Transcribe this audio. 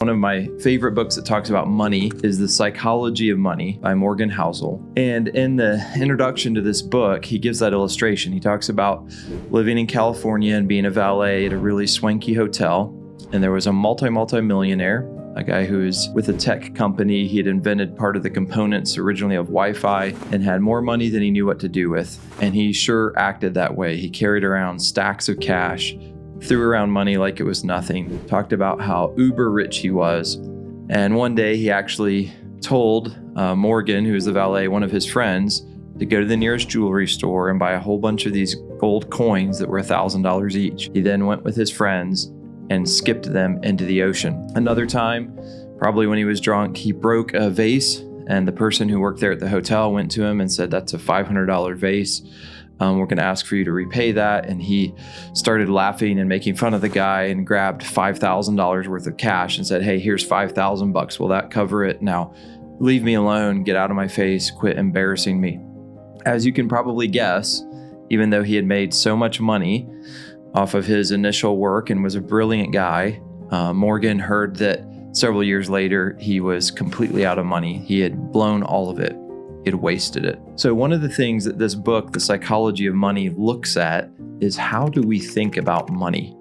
One of my favorite books that talks about money is The Psychology of Money by Morgan Housel. And in the introduction to this book, he gives that illustration. He talks about living in California and being a valet at a really swanky hotel. And there was a multi-millionaire, a guy who was with a tech company. He had invented part of the components originally of Wi-Fi and had more money than he knew what to do with. And he sure acted that way. He carried around stacks of cash, threw around money like it was nothing, talked about how uber rich he was. And one day he actually told Morgan, who was the valet, one of his friends, to go to the nearest jewelry store and buy a whole bunch of these gold coins that were $1,000 each. He then went with his friends and skipped them into the ocean. Another time, probably when he was drunk, he broke a vase, and the person who worked there at the hotel went to him and said, "That's a $500 vase. We're going to ask for you to repay that." And he started laughing and making fun of the guy and grabbed $5,000 worth of cash and said, "Hey, here's $5,000. Will that cover it? Now leave me alone. Get out of my face. Quit embarrassing me." As you can probably guess, even though he had made so much money off of his initial work and was a brilliant guy, Morgan heard that several years later, he was completely out of money. He had blown all of it. It wasted it. So one of the things that this book, The Psychology of Money, looks at is how do we think about money?